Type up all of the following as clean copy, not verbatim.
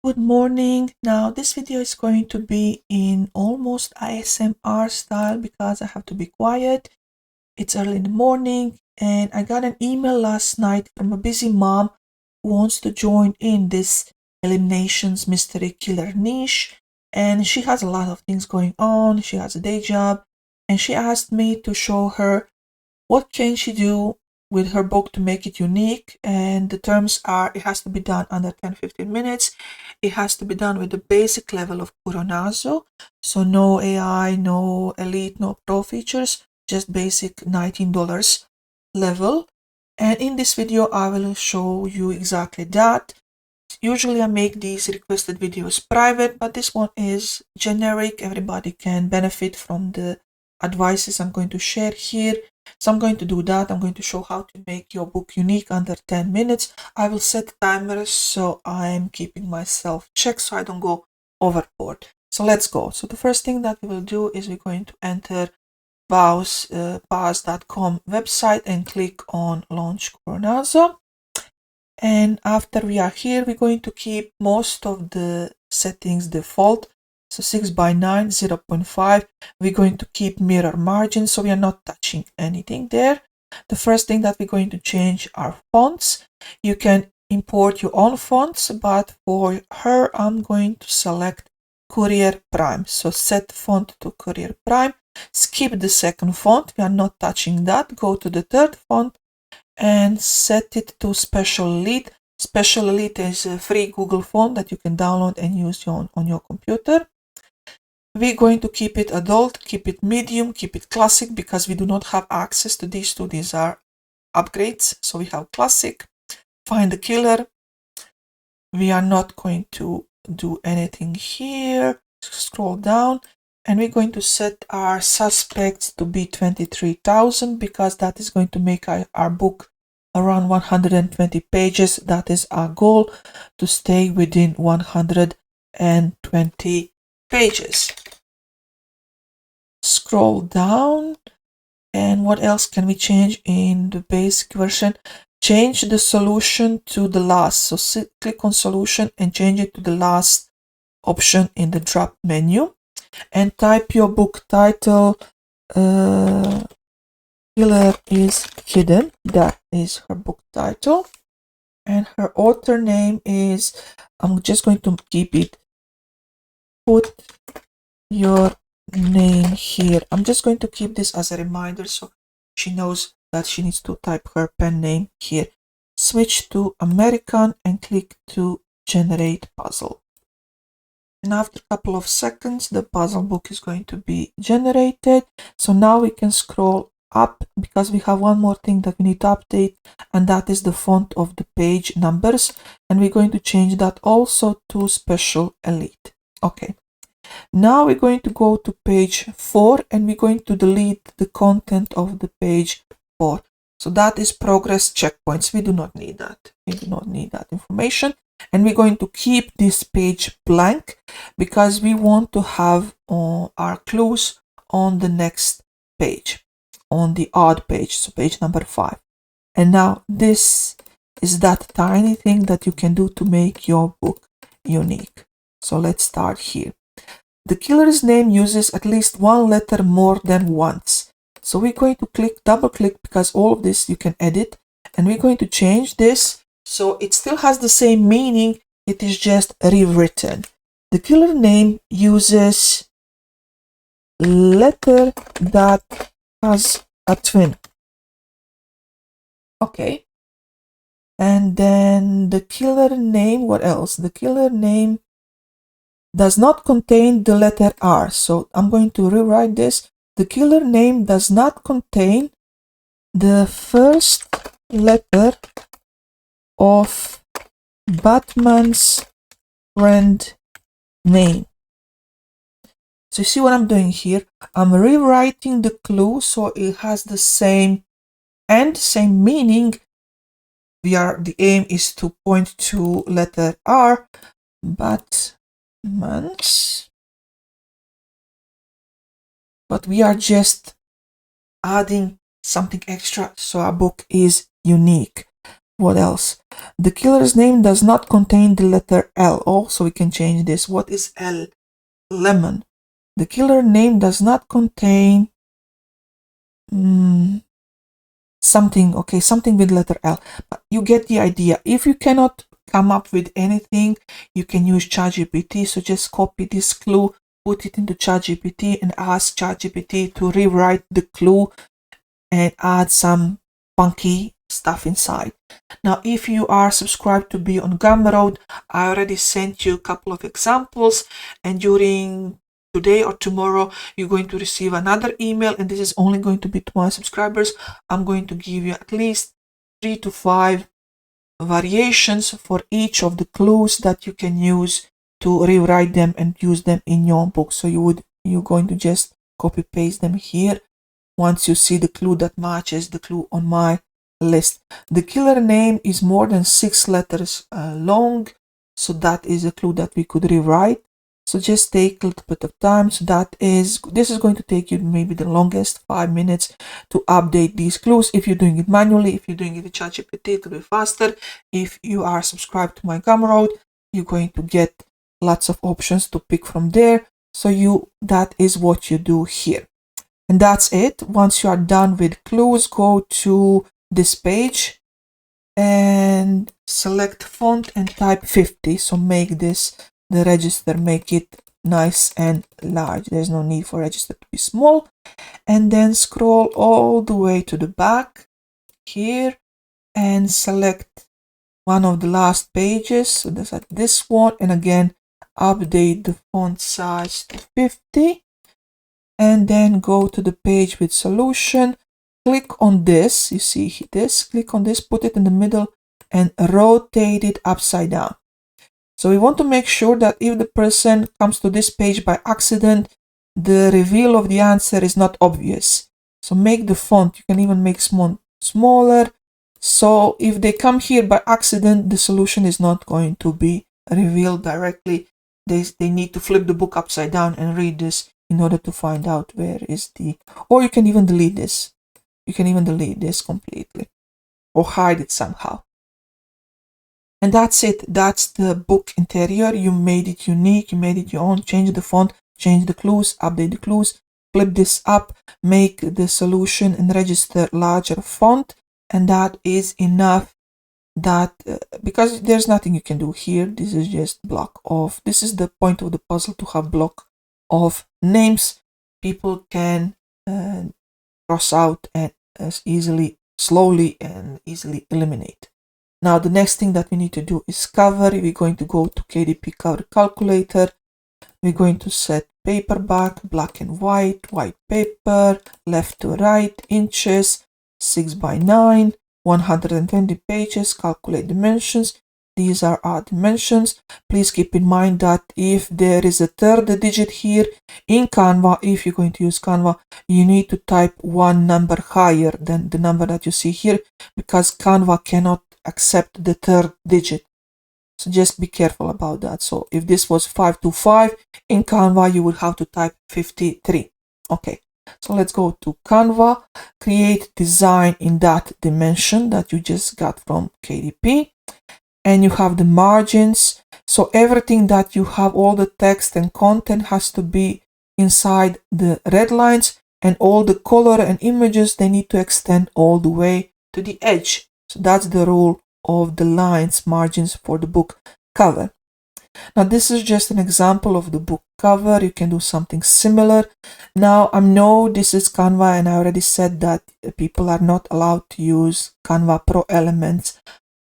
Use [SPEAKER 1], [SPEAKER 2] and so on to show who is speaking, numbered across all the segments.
[SPEAKER 1] Good morning. Now this video is going to be in almost ASMR style because I have to be quiet. It's early in the morning and I got an email last night from a busy mom who wants to join in this eliminations mystery killer niche, and she has a lot of things going on. She has a day job and she asked me to show her what can she do with her book to make it unique. And the terms are: it has to be done under 10-15 minutes. It has to be done with the basic level of Curonazo. So no AI, no elite, no pro features, just basic $19 level. And in this video, I will show you exactly that. Usually I make these requested videos private, but this one is generic. Everybody can benefit from the advices I'm going to share here. So I'm going to do that. I'm going to show how to make your book unique under 10 minutes. I will set timers so I'm keeping myself checked so I don't go overboard. So let's go. So the first thing that we will do is we're going to enter pause.com website and click on Launch Curonazo. And after we are here, we're going to keep most of the settings default. So 6:9, 0.5. We're going to keep mirror margin, so we are not touching anything there. The first thing that we're going to change are fonts. You can import your own fonts, but for her, I'm going to select Courier Prime. So set font to Courier Prime. Skip the second font. We are not touching that. Go to the third font and set it to Special Elite. Special Elite is a free Google font that you can download and use on your computer. We're going to keep it adult, keep it medium, keep it classic because we do not have access to these two. These are upgrades. So we have classic. Find the killer. We are not going to do anything here. Scroll down and we're going to set our suspects to be 23,000 because that is going to make our book around 120 pages. That is our goal, to stay within 120 pages. Scroll down, and what else can we change in the basic version? Change the solution to the last. So click on solution and change it to the last option in the drop menu. And type your book title. Killer is hidden. That is her book title. And her author name is, I'm just going to keep it, put your name here. I'm just going to keep this as a reminder so she knows that she needs to type her pen name here. Switch to American and click to generate puzzle. And after a couple of seconds, the puzzle book is going to be generated. So now we can scroll up because we have one more thing that we need to update, and that is the font of the page numbers. And we're going to change that also to Special Elite. Okay. Now we're going to go to page 4 and we're going to delete the content of the page 4. So that is progress checkpoints. We do not need that. We do not need that information. And we're going to keep this page blank because we want to have our clues on the next page, on the odd page, so page number 5. And now this is that tiny thing that you can do to make your book unique. So let's start here. The killer's name uses at least one letter more than once. So we're going to double click because all of this you can edit, and we're going to change this so it still has the same meaning. It is just rewritten. The killer name uses letter that has a twin. Okay. And then the killer name, what else? The killer name does not contain the letter R. So I'm going to rewrite this. The killer name does not contain the first letter of Batman's friend name. So you see what I'm doing here? I'm rewriting the clue so it has the same and same meaning. The aim is to point to letter R, Batman's, but we are just adding something extra so our book is unique. What else? The killer's name does not contain the letter L. Also, we can change this. What is L? Lemon. The killer name does not contain something, okay, something with letter L. But you get the idea. If you cannot come up with anything, you can use ChatGPT. So just copy this clue, put it into ChatGPT and ask ChatGPT to rewrite the clue and add some funky stuff inside. Now, if you are subscribed to be on Gumroad, I already sent you a couple of examples, and during today or tomorrow you're going to receive another email, and this is only going to be to my subscribers. I'm going to give you at least 3 to 5 variations for each of the clues that you can use to rewrite them and use them in your book. So you're going to just copy paste them here once you see the clue that matches the clue on my list. The killer name is more than 6 letters long, so that is a clue that we could rewrite. So just take a little bit of time. So this is going to take you maybe the longest 5 minutes to update these clues. If you're doing it manually, if you're doing it with ChatGPT, it will be faster. If you are subscribed to my Gumroad, you're going to get lots of options to pick from there. So that is what you do here. And that's it. Once you are done with clues, go to this page and select font and type 50. So make this the register, make it nice and large. There's no need for register to be small. And then scroll all the way to the back here and select one of the last pages. So that's at this one. And again, update the font size to 50. And then go to the page with solution, click on this, you see this, click on this, put it in the middle and rotate it upside down. So we want to make sure that if the person comes to this page by accident, the reveal of the answer is not obvious. So make the font, you can even make smaller. So if they come here by accident, the solution is not going to be revealed directly. They need to flip the book upside down and read this in order to find out where is or you can even delete this. You can even delete this completely or hide it somehow. And that's it. That's the book interior. You made it unique. You made it your own. Change the font, change the clues, update the clues, flip this up, make the solution and register larger font. And that is enough. That because there's nothing you can do here. This is just block of, this is the point of the puzzle, to have block of names people can cross out and slowly and easily eliminate. Now the next thing that we need to do is cover. We're going to go to KDP cover calculator. We're going to set paperback, black and white paper, left to right, inches, 6 by 9, 120 pages, calculate dimensions. These are our dimensions. Please keep in mind that if there is a third digit here in Canva, if you're going to use Canva, you need to type one number higher than the number that you see here, because Canva cannot accept the third digit. So just be careful about that. So if this was 525 in Canva, you would have to type 53. Okay, so let's go to Canva, create design in that dimension that you just got from KDP. And you have the margins. So everything that you have, all the text and content, has to be inside the red lines, and all the color and images, they need to extend all the way to the edge. So that's the rule of the lines, margins for the book cover. Now this is just an example of the book cover. You can do something similar. Now I know this is Canva, and I already said that people are not allowed to use Canva Pro Elements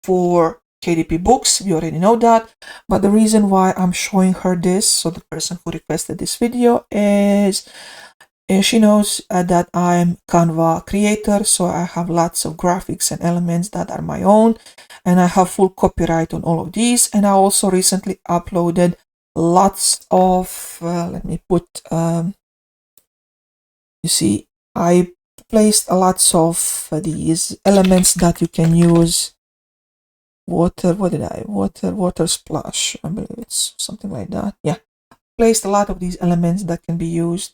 [SPEAKER 1] for KDP books. We already know that, but the reason why I'm showing her this, so the person who requested this video, is she knows that I'm Canva creator, so I have lots of graphics and elements that are my own, and I have full copyright on all of these. And I also recently uploaded lots of let me put you see, I placed lots of these elements that you can use. Water splash, I believe it's something like that. Yeah, placed a lot of these elements that can be used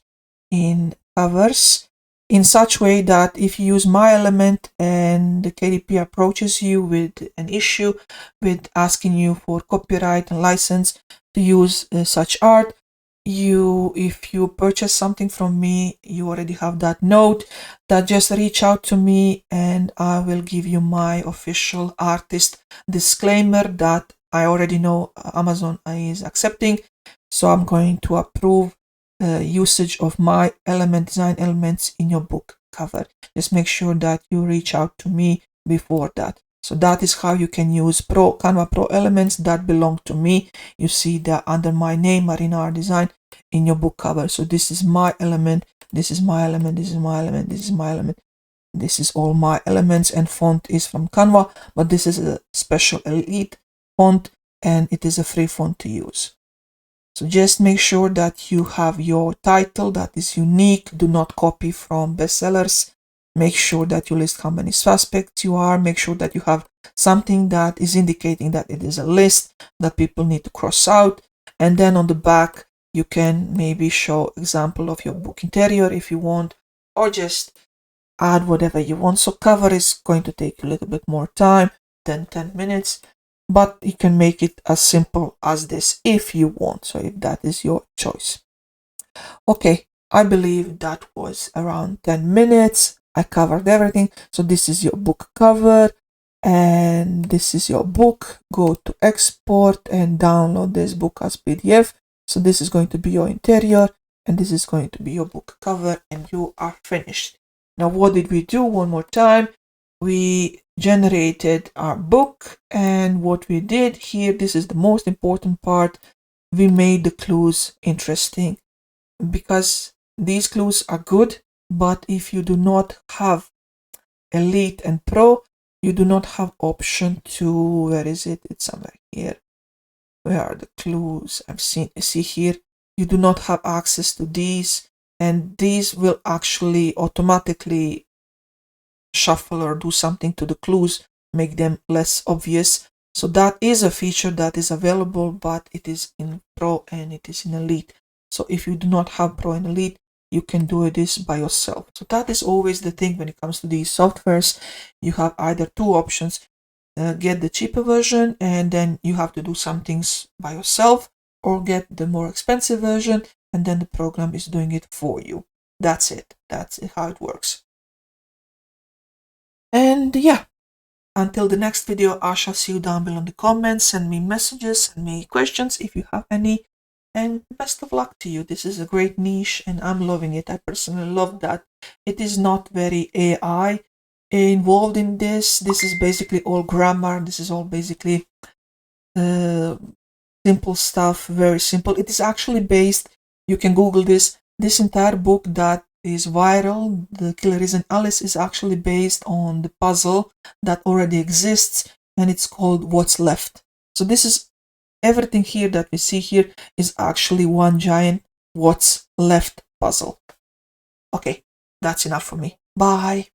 [SPEAKER 1] in covers. in such way that if you use my element and the KDP approaches you with an issue with asking you for copyright and license to use such art, if you purchase something from me, you already have that note that just reach out to me and I will give you my official artist disclaimer that I already know Amazon is accepting. So I'm going to approve usage of my design elements in your book cover. Just make sure that you reach out to me before that. So that is how you can use Canva Pro elements that belong to me. You see that under my name, Marina Art Design, in your book cover. So this is my element, this is my element, this is my element, this is my element. This is all my elements, and font is from Canva, but this is a special elite font and it is a free font to use. So just make sure that you have your title that is unique. Do not copy from bestsellers. Make sure that you list how many suspects you are. Make sure that you have something that is indicating that it is a list that people need to cross out. And then on the back, you can maybe show example of your book interior if you want, or just add whatever you want. So cover is going to take a little bit more time than 10 minutes, but you can make it as simple as this if you want. So if that is your choice. Okay, I believe that was around 10 minutes. I covered everything. So this is your book cover and this is your book. Go to export and download this book as PDF. So this is going to be your interior and this is going to be your book cover, and you are finished. Now what did we do? One more time. We generated our book, and what we did here, this is the most important part, we made the clues interesting, because these clues are good, but if you do not have Elite and Pro, you do not have option to, where is it? It's somewhere here. Where are the clues? See here, you do not have access to these, and these will actually automatically shuffle or do something to the clues, make them less obvious. So that is a feature that is available, but it is in Pro and it is in Elite. So if you do not have Pro and Elite, you can do this by yourself. So that is always the thing when it comes to these softwares. You have either two options. Get the cheaper version and then you have to do some things by yourself, or get the more expensive version and then the program is doing it for you. That's it. That's how it works. And yeah, until the next video, I shall see you down below in the comments. Send me messages, send me questions if you have any, and best of luck to you. This is a great niche and I'm loving it. I personally love that it is not very AI involved in this. This is basically all grammar. This is all basically simple stuff, very simple. It is actually based, you can Google this entire book that is viral, The Killer Isn't Alice, is actually based on the puzzle that already exists, and it's called What's Left. So this is everything here that we see here is actually one giant What's Left puzzle. Okay, that's enough for me. Bye.